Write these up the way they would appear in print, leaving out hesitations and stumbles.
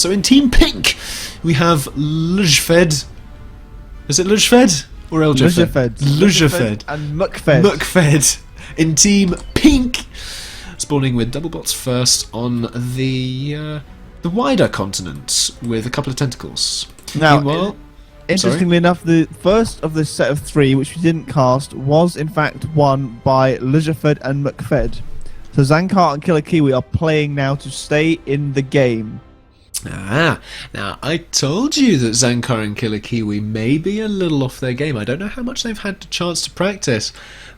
So in Team Pink, we have Lujfed. Is it Lujfed or Eljefed? Lujfed and Muckfed. Muckfed in Team Pink, spawning with double bots first on the wider continent with a couple of tentacles. Now, meanwhile, interestingly enough, the first of this set of 3, which we didn't cast, was in fact won by Lujfed and Muckfed. So Zankar and Killer Kiwi are playing now to stay in the game. now I told you that Zankar and Killer Kiwi may be a little off their game. I don't know how much they've had the chance to practice,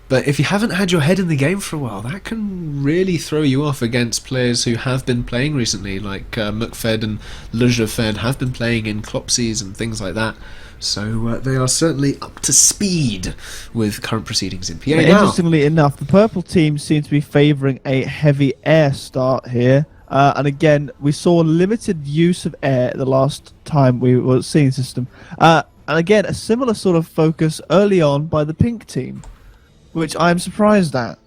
but if you haven't had your head in the game for a while, that can really throw you off against players who have been playing recently, like Muckfed and Lujfed have been playing in Clopsies and things like that. So they are certainly up to speed with current proceedings in PA. Interestingly enough, the purple team seems to be favouring a heavy air start here. And again, we saw limited use of air the last time we were seeing the system. And again, a similar sort of focus early on by the pink team, which I'm surprised at,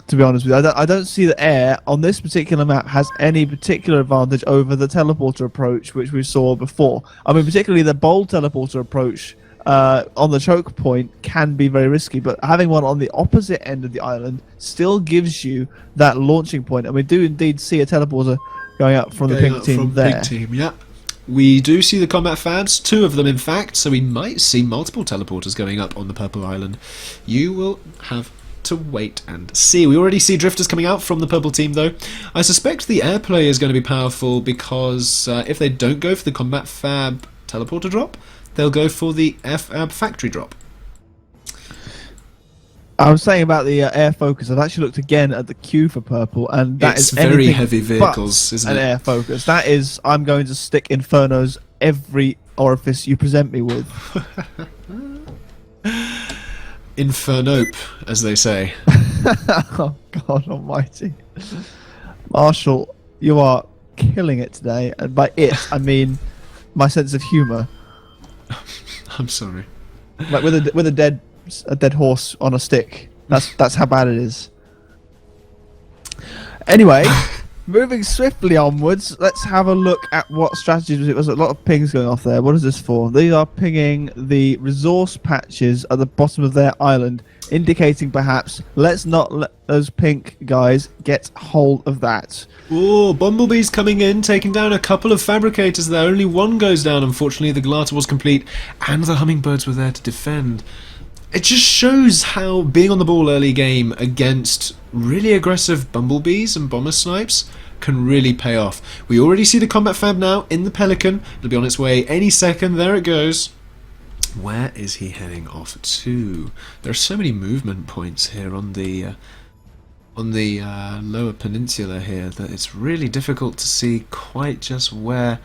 to be honest with you. I don't see that air on this particular map has any particular advantage over the teleporter approach, which we saw before. I mean, particularly the bold teleporter approach on the choke point can be very risky, but having one on the opposite end of the island still gives you that launching point, and we do indeed see a teleporter going up from the pink team there. Pink team, yeah. We do see the combat fabs, 2 of them in fact, so we might see multiple teleporters going up on the purple island. You will have to wait and see. We already see drifters coming out from the purple team though. I suspect the airplay is going to be powerful because if they don't go for the combat fab teleporter drop, they'll go for the F-Ab factory drop. I was saying about the air focus. I've actually looked again at the queue for purple, and that it's is very heavy vehicles, isn't it? An air focus. That is, I'm going to stick infernos every orifice you present me with. Infernope, as they say. Oh God Almighty, Marshall, you are killing it today, and by it I mean my sense of humour. I'm sorry. Like with a dead horse on a stick. That's how bad it is. Anyway, moving swiftly onwards, let's have a look at what strategies. There's a lot of pings going off there. What is this for? These are pinging the resource patches at the bottom of their island, indicating perhaps let's not let those pink guys get hold of that. Oh, Bumblebee's coming in, taking down a couple of fabricators there. Only one goes down, unfortunately. The Galata was complete, and the Hummingbirds were there to defend. It just shows how being on the ball early game against really aggressive Bumblebees and Bomber Snipes can really pay off. We already see the combat fab now in the Pelican. It'll be on its way any second. There it goes. Where is he heading off to? There are so many movement points here on the lower peninsula here that it's really difficult to see quite just where.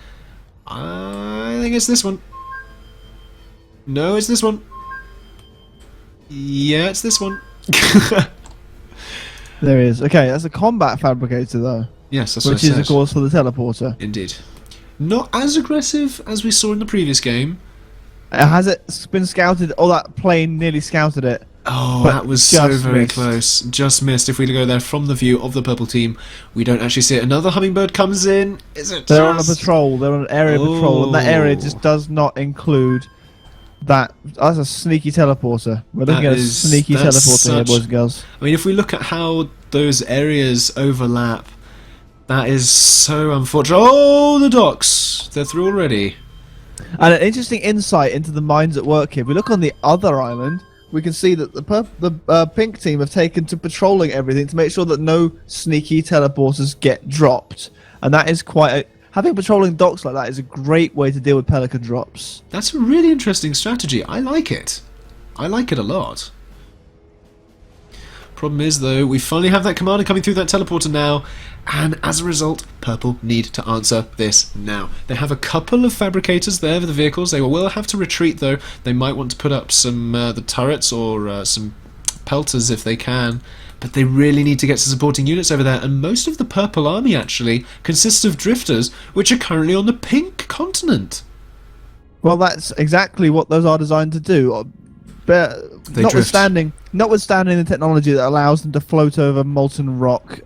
I think it's this one. No, it's this one. Yeah, it's this one. There he is. Okay, that's a combat fabricator though. Yes, that's which is of course for the teleporter. Indeed. Not as aggressive as we saw in the previous game. Has it been scouted? Oh, that plane nearly scouted it. Oh, that was so very close. Just missed. If we go there from the view of the purple team, we don't actually see it. Another Hummingbird comes in. Is it? They're on a patrol. They're on an area patrol, and that area just does not include that. That's a sneaky teleporter. We're looking at a sneaky teleporter here, boys and girls. I mean, if we look at how those areas overlap, that is so unfortunate. Oh, the docks. They're through already. And an interesting insight into the minds at work here. If we look on the other island, we can see that the pink team have taken to patrolling everything to make sure that no sneaky teleporters get dropped. And that is quite having patrolling docks like that is a great way to deal with pelican drops. That's a really interesting strategy. I like it. I like it a lot. Problem is, though, we finally have that commander coming through that teleporter now, and as a result, Purple need to answer this now. They have a couple of fabricators there for the vehicles. They will have to retreat, though. They might want to put up some the turrets or some pelters if they can, but they really need to get some supporting units over there, and most of the Purple army, actually, consists of drifters, which are currently on the pink continent. Well, that's exactly what those are designed to do. But notwithstanding the technology that allows them to float over molten rock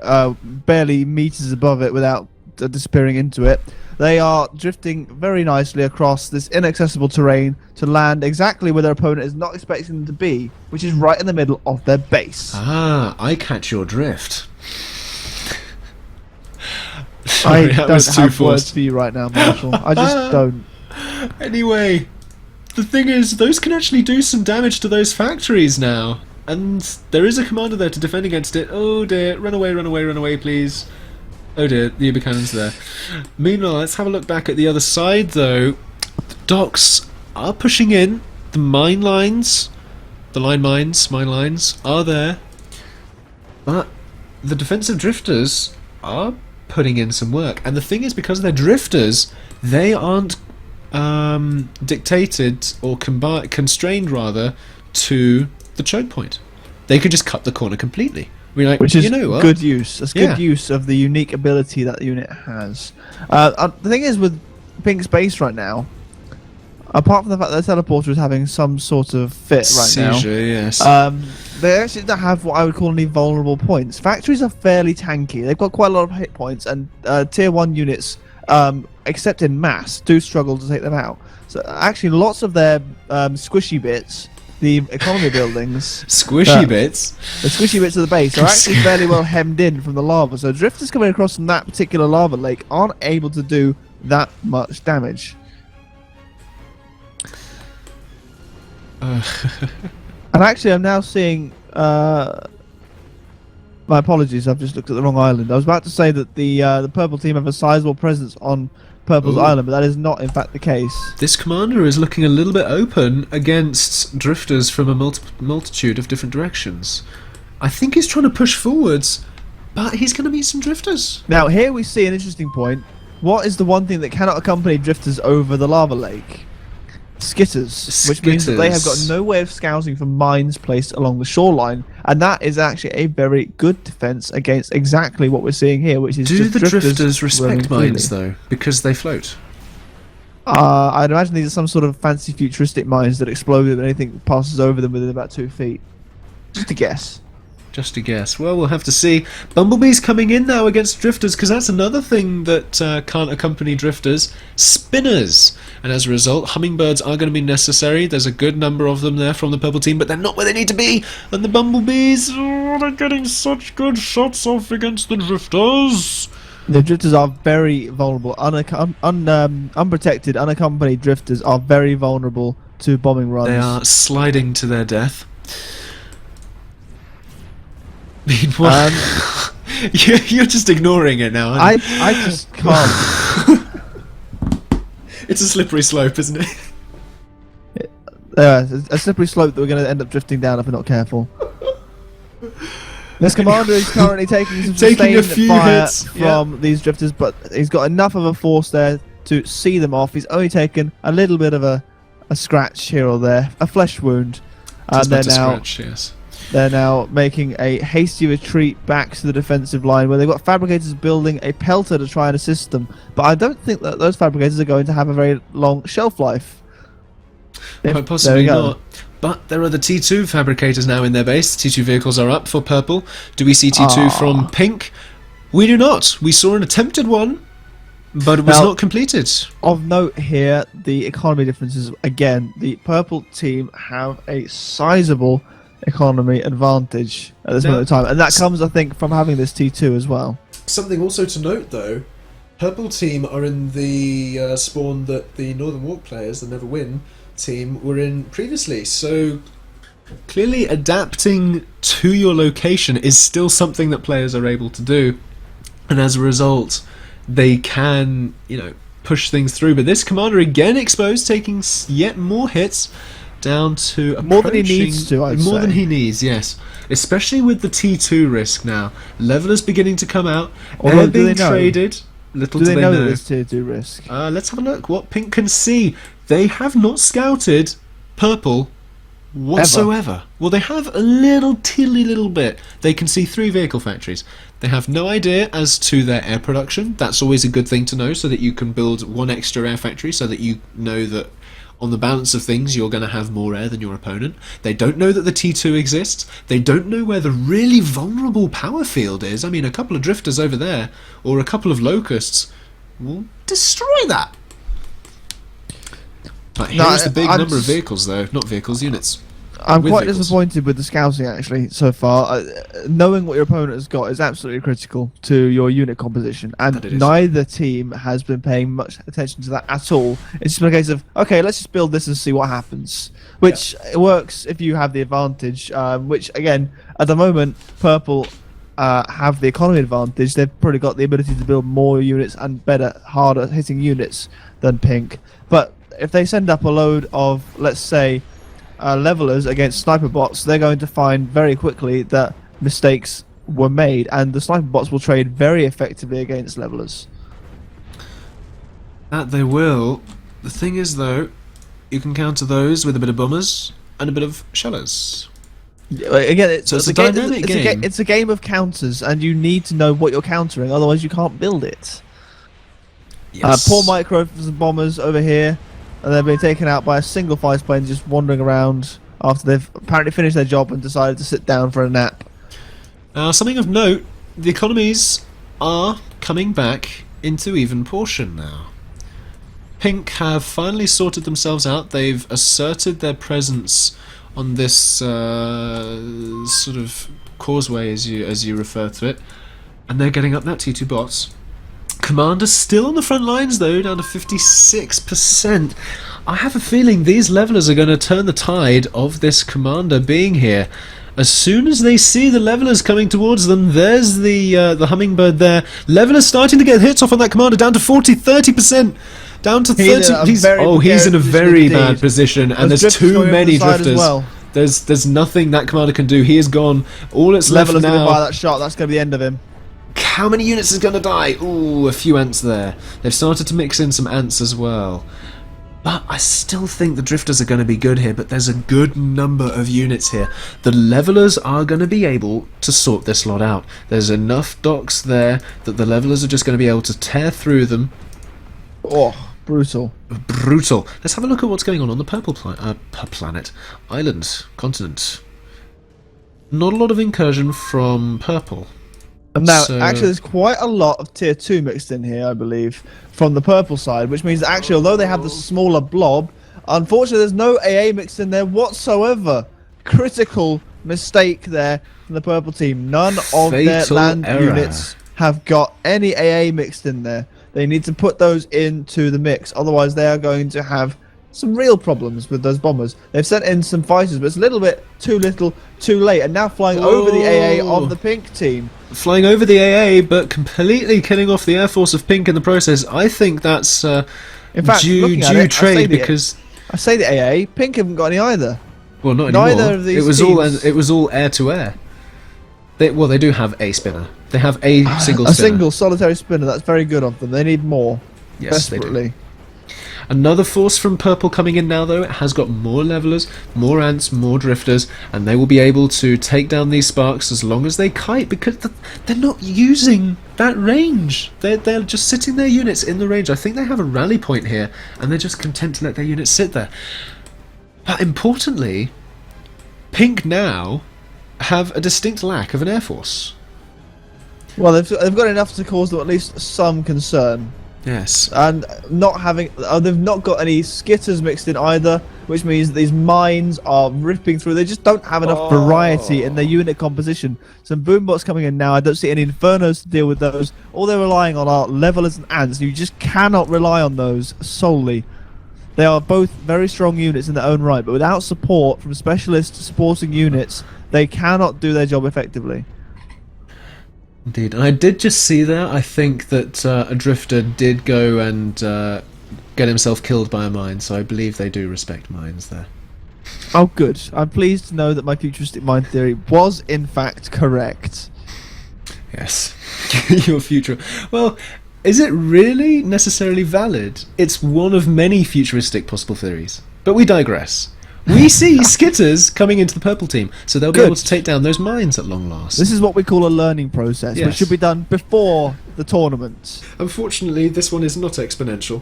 barely meters above it without disappearing into it. They are drifting very nicely across this inaccessible terrain to land exactly where their opponent is not expecting them to be, which is right in the middle of their base. Ah, I catch your drift. Sorry, I don't have words for you right now, Marshall. I just don't. Anyway, the thing is, those can actually do some damage to those factories now. And there is a commander there to defend against it. Oh dear, run away, please. Oh dear, the Uber cannon's there. Meanwhile, let's have a look back at the other side, though. The docks are pushing in. The mine lines, mine lines, are there. But the defensive drifters are putting in some work. And the thing is, because they're drifters, they aren't dictated or constrained, rather, to the choke point. They could just cut the corner completely. Like, which is you know what? good use. That's good use of the unique ability that the unit has. The thing is with Pink's base right now, apart from the fact that the teleporter is having some sort of fit right Seizure, now, yes. they actually don't have what I would call any vulnerable points. Factories are fairly tanky. They've got quite a lot of hit points, and tier 1 units, except in mass, do struggle to take them out. So actually lots of their squishy bits, the economy buildings, the squishy bits of the base are actually fairly well hemmed in from the lava. So drifters coming across from that particular lava lake aren't able to do that much damage. And actually, I'm now seeing. My apologies, I've just looked at the wrong island. I was about to say that the purple team have a sizable presence on Purple's island, but that is not in fact the case. This commander is looking a little bit open against drifters from a multitude of different directions. I think he's trying to push forwards, but he's going to meet some drifters. Now here we see an interesting point. What is the one thing that cannot accompany drifters over the lava lake? Skitters, which means that they have got no way of scouting for mines placed along the shoreline, and that is actually a very good defense against exactly what we're seeing here, which is just the drifters roaming respect mines freely. though, because they float? I'd imagine these are some sort of fancy futuristic mines that explode if anything passes over them within about 2 feet. Just a guess. Just a guess. Well, we'll have to see. Bumblebee's coming in now against drifters, because that's another thing that can't accompany drifters. Spinners. And as a result, hummingbirds are going to be necessary. There's a good number of them there from the purple team, but they're not where they need to be. And the bumblebees, they're getting such good shots off against the drifters. The drifters are very vulnerable. Unprotected, unaccompanied drifters are very vulnerable to bombing runs. They are sliding to their death. Meanwhile, you're just ignoring it now, aren't you? I just can't. It's a slippery slope, isn't it? A slippery slope that we're going to end up drifting down if we're not careful. This commander is currently taking some sustained fire from these drifters, but he's got enough of a force there to see them off. He's only taken a little bit of a scratch here or there, a flesh wound, and they're now making a hasty retreat back to the defensive line, where they've got fabricators building a pelter to try and assist them. But I don't think that those fabricators are going to have a very long shelf life. Quite possibly not. But there are the T2 fabricators now in their base. T2 vehicles are up for purple. Do we see T2 from pink? We do not. We saw an attempted one, but it was not completed. Of note here, the economy differences. Again, the purple team have a sizable economy advantage at this moment in time, and that comes, I think, from having this T2 as well. Something also to note, though, purple team are in the spawn that the Northern Walk players, the Never Win team, were in previously, so clearly adapting to your location is still something that players are able to do, and as a result they can, push things through. But this commander again exposed, taking yet more hits, down to more than he needs to, I'd more say. than he needs, yes. Especially with the T2 risk now. Levelers beginning to come out. They're being traded. Little do they know that there's Tier 2 risk? Let's have a look what Pink can see. They have not scouted purple whatsoever. Ever. Well, they have a little bit. They can see 3 vehicle factories. They have no idea as to their air production. That's always a good thing to know, so that you can build 1 extra air factory, so that you know that on the balance of things, you're going to have more air than your opponent. They don't know that the T2 exists. They don't know where the really vulnerable power field is. I mean, a couple of drifters over there, or a couple of locusts, will destroy that. But here's the big number of vehicles, though. Not vehicles, units. I'm With quite vehicles. disappointed with the scouting, actually, so far. Knowing what your opponent has got is absolutely critical to your unit composition, and neither team has been paying much attention to that at all. It's just been a case of, okay, let's just build this and see what happens, which works if you have the advantage, which, again, at the moment, Purple have the economy advantage. They've probably got the ability to build more units and better, harder hitting units than Pink. But if they send up a load of, let's say, levelers against sniper bots, they're going to find very quickly that mistakes were made, and the sniper bots will trade very effectively against levelers. That they will. The thing is, though, you can counter those with a bit of bombers and a bit of shellers. Again, it's a dynamic game. It's a game of counters, and you need to know what you're countering, otherwise you can't build it. Yes. Poor micros and bombers over here, and they've been taken out by a single fighter plane just wandering around after they've apparently finished their job and decided to sit down for a nap. Something of note, the economies are coming back into even portion now. Pink have finally sorted themselves out. They've asserted their presence on this sort of causeway, as you refer to it, and they're getting up that T2 bots. Commander's still on the front lines, though, down to 56%. I have a feeling these levelers are going to turn the tide of this Commander being here. As soon as they see the levelers coming towards them, there's the Hummingbird there. Levelers starting to get hits off on that Commander, down to 30%. Down to 30. He's in a very bad position, and there's too many drifters. Well. There's nothing that Commander can do. He is gone. All that's left now. Leveler's going to buy that shot. That's going to be the end of him. How many units is going to die? Ooh, a few ants there. They've started to mix in some ants as well. But I still think the drifters are going to be good here, but there's a good number of units here. The levelers are going to be able to sort this lot out. There's enough docks there that the levelers are just going to be able to tear through them. Oh, brutal. Brutal. Let's have a look at what's going on the purple planet. Island. Continent. Not a lot of incursion from purple. Now, actually, there's quite a lot of tier 2 mixed in here, I believe, from the purple side, which means that actually, although they have the smaller blob, unfortunately, there's no AA mixed in there whatsoever. Critical mistake there from the purple team. None of their land units have got any AA mixed in there. They need to put those into the mix, otherwise they are going to have some real problems with those bombers. They've sent in some fighters, but it's a little bit too little, too late, and now flying over the AA of the pink team. Flying over the AA, but completely killing off the Air Force of Pink in the process. I think that's in fact, due trade, because I say the AA, Pink haven't got any either. Well, not Neither anymore. Of these it was all air to air. They do have a spinner. They have a single spinner. A single solitary spinner. That's very good of them. They need more. Yes, desperately. They do. Another force from purple coming in now, though. It has got more levelers, more ants, more drifters, and they will be able to take down these sparks as long as they kite, because they're not using that range. They're just sitting their units in the range. I think they have a rally point here, and they're just content to let their units sit there. But importantly, Pink now have a distinct lack of an air force. Well, they've got enough to cause them at least some concern. Yes. And not having, they've not got any skitters mixed in either, which means these mines are ripping through. They just don't have enough variety in their unit composition. Some boombots coming in now. I don't see any infernos to deal with those. All they're relying on are levelers and ants. You just cannot rely on those solely. They are both very strong units in their own right, but without support from specialist supporting units, they cannot do their job effectively. Indeed, and I did just see there, I think that a drifter did go and get himself killed by a mine, so I believe they do respect mines there. Oh good, I'm pleased to know that my futuristic mine theory was in fact correct. Yes, your future... Well, is it really necessarily valid? It's one of many futuristic possible theories, but we digress. We see skitters coming into the purple team, so they'll be able to take down those mines at long last. This is what we call a learning process, which should be done before the tournament. Unfortunately, this one is not exponential.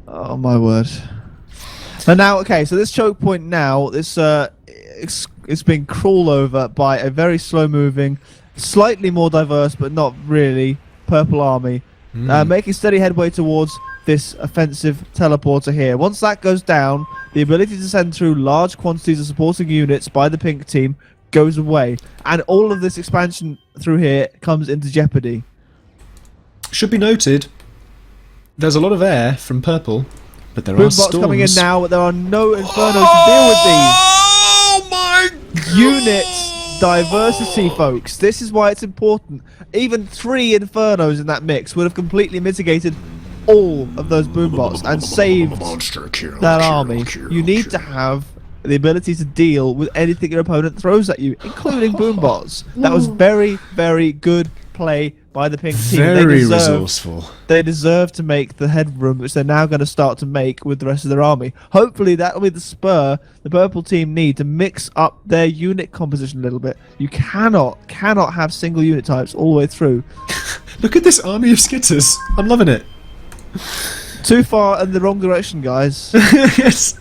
Oh my word. And now, okay, so this choke point now, this it's being crawled over by a very slow-moving, slightly more diverse, but not really, purple army, making steady headway towards this offensive teleporter here. Once that goes down, the ability to send through large quantities of supporting units by the pink team goes away, and all of this expansion through here comes into jeopardy. Should be noted, there's a lot of air from purple, but there are storms coming in now, but there are no infernos to deal with these. Oh my Unit diversity, folks. This is why it's important. Even 3 infernos in that mix would have completely mitigated all of those boombots and saved that army. You need to have the ability to deal with anything your opponent throws at you, including boombots. That was very, very good play by the pink team. Very resourceful. They deserve to make the headroom, which they're now going to start to make with the rest of their army. Hopefully that will be the spur the purple team need to mix up their unit composition a little bit. You cannot have single unit types all the way through. Look at this army of skitters. I'm loving it. Too far in the wrong direction, guys. Yes.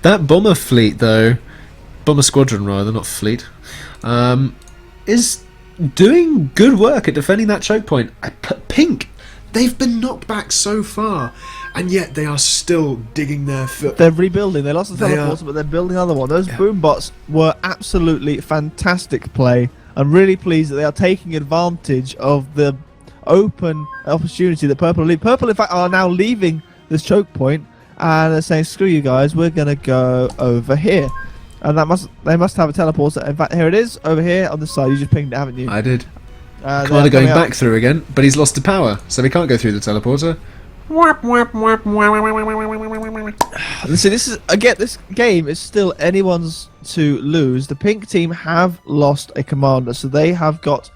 That bomber fleet, though, bomber squadron rather, not fleet, is doing good work at defending that choke point. Pink, they've been knocked back so far, and yet they are still digging their foot. They're rebuilding. They lost the teleporter, but they're building another one. Those boombots were absolutely fantastic play. I'm really pleased that they are taking advantage of the open opportunity that Purple leave. Purple, in fact, are now leaving this choke point, and they're saying, "Screw you guys, we're gonna go over here." And they must have a teleporter. In fact, here it is over here on the side. You just pinged it, haven't you? I did. Commander going back through again, but he's lost the power, so we can't go through the teleporter. Listen, this game is still anyone's to lose. The pink team have lost a commander, so they have got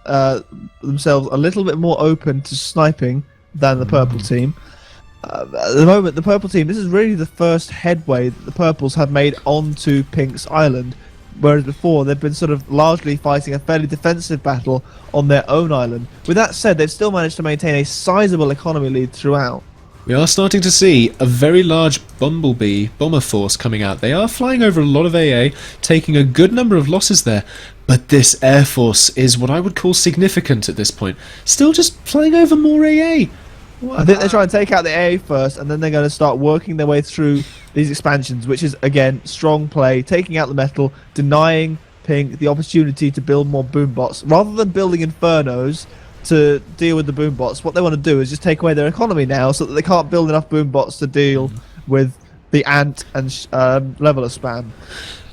themselves a little bit more open to sniping than the purple team. At the moment, the purple team, this is really the first headway that the purples have made onto Pink's island, whereas before they've been sort of largely fighting a fairly defensive battle on their own island. With that said, they've still managed to maintain a sizable economy lead throughout. We are starting to see a very large bumblebee bomber force coming out. They are flying over a lot of AA, taking a good number of losses there, but this air force is what I would call significant at this point. Still just flying over more AA. I think they're trying to take out the AA first, and then they're going to start working their way through these expansions, which is, again, strong play, taking out the metal, denying Pink the opportunity to build more boombots. Rather than building infernos to deal with the boombots, what they want to do is just take away their economy now so that they can't build enough boombots to deal with the ant and leveler spam.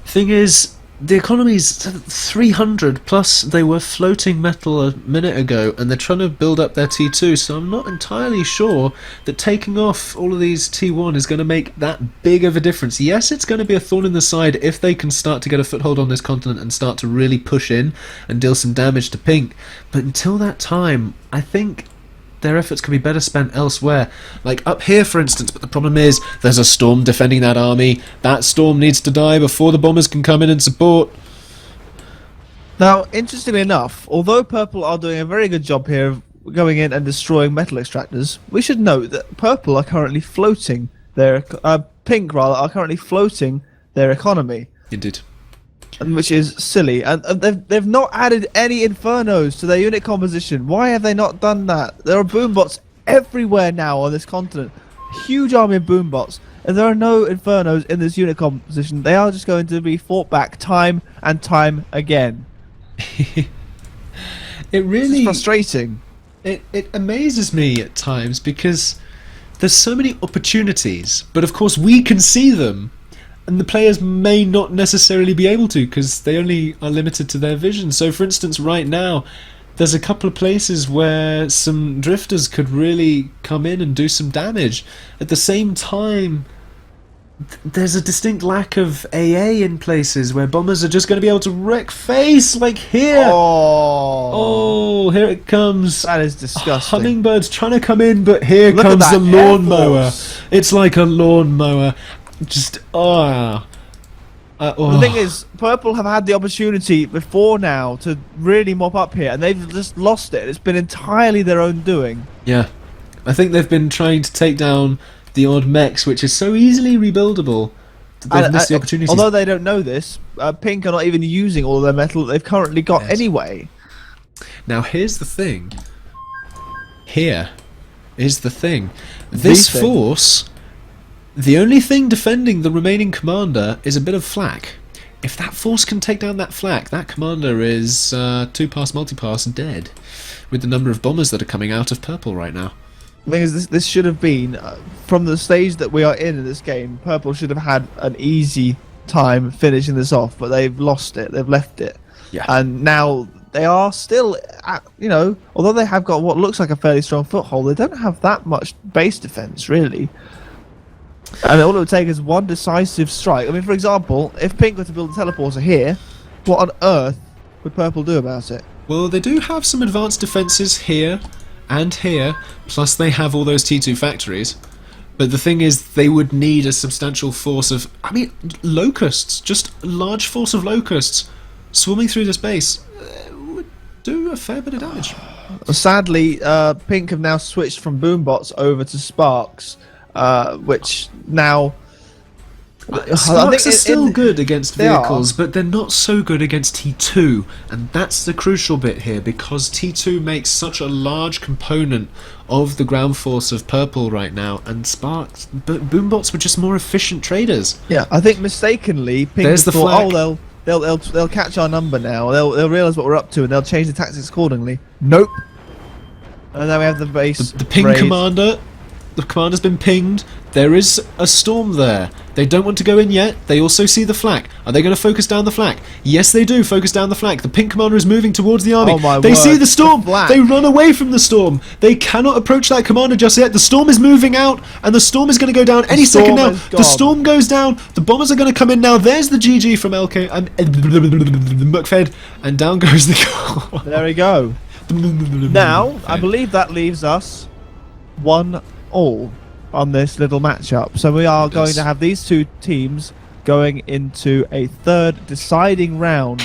Thing is, the economy's 300, plus they were floating metal a minute ago, and they're trying to build up their T2, so I'm not entirely sure that taking off all of these T1 is going to make that big of a difference. Yes, it's going to be a thorn in the side if they can start to get a foothold on this continent and start to really push in and deal some damage to Pink, but until that time, I think their efforts can be better spent elsewhere, like up here for instance. But the problem is there's a storm defending that army. That storm needs to die before the bombers can come in and support. Now, interestingly enough, although Purple are doing a very good job here of going in and destroying metal extractors, we should note that Purple are currently floating their Pink rather are currently floating their economy. Indeed. Which is silly, and they've not added any infernos to their unit composition. Why have they not done that? There are boombots everywhere now on this continent, huge army of boombots, and there are no infernos in this unit composition. They are just going to be fought back time and time again. It really it's frustrating. It amazes me at times because there's so many opportunities, but of course we can see them. And the players may not necessarily be able to because they only are limited to their vision. So for instance, right now, there's a couple of places where some drifters could really come in and do some damage. At the same time, there's a distinct lack of AA in places where bombers are just going to be able to wreck face, like here. Oh, here it comes. That is disgusting. Hummingbird's trying to come in, but here Look comes at the that lawnmower. It's like a lawnmower. Just the thing is, Purple have had the opportunity before now to really mop up here, and they've just lost it. It's been entirely their own doing. Yeah, I think they've been trying to take down the odd mechs, which is so easily rebuildable. They've missed the opportunities. Although they don't know this, Pink are not even using all of their metal that they've currently got anyway. Now here's the thing. here is the thing. This force, the only thing defending the remaining commander is a bit of flak. If that force can take down that flak, that commander is 2-pass, multi-pass dead, with the number of bombers that are coming out of purple right now. The thing is, this should have been, from the stage that we are in this game, purple should have had an easy time finishing this off, but they've lost it, they've left it. Yeah. And now they are still, although they have got what looks like a fairly strong foothold, they don't have that much base defense, really. And all it would take is one decisive strike. I mean, for example, if Pink were to build a teleporter here, what on earth would Purple do about it? Well, they do have some advanced defences here and here, plus they have all those T2 factories. But the thing is, they would need a substantial force of, locusts, just a large force of locusts swarming through this base would do a fair bit of damage. Sadly, Pink have now switched from boombots over to Sparks. Which now Sparks are still good against vehicles, but they're not so good against T2, and that's the crucial bit here, because T2 makes such a large component of the ground force of purple right now, and Sparks, but boombots were just more efficient traders. Yeah, I think mistakenly Pink thought, oh, they'll catch our number now, they'll realise what we're up to, and they'll change the tactics accordingly. Nope. And now we have the base. The ping commander. The commander's been pinged. There is a storm there. They don't want to go in yet. They also see the flak. Are they going to focus down the flak? Yes, they do focus down the flak. The pink commander is moving towards the army. They see the storm. They run away from the storm. They cannot approach that commander just yet. The storm is moving out, and the storm is going to go down any second now. The storm goes down. The bombers are going to come in now. There's the GG from LK and Muckfed, and down goes the. There we go. Now, I believe that leaves us 1-all on this little matchup. So we are going to have these two teams going into a third deciding round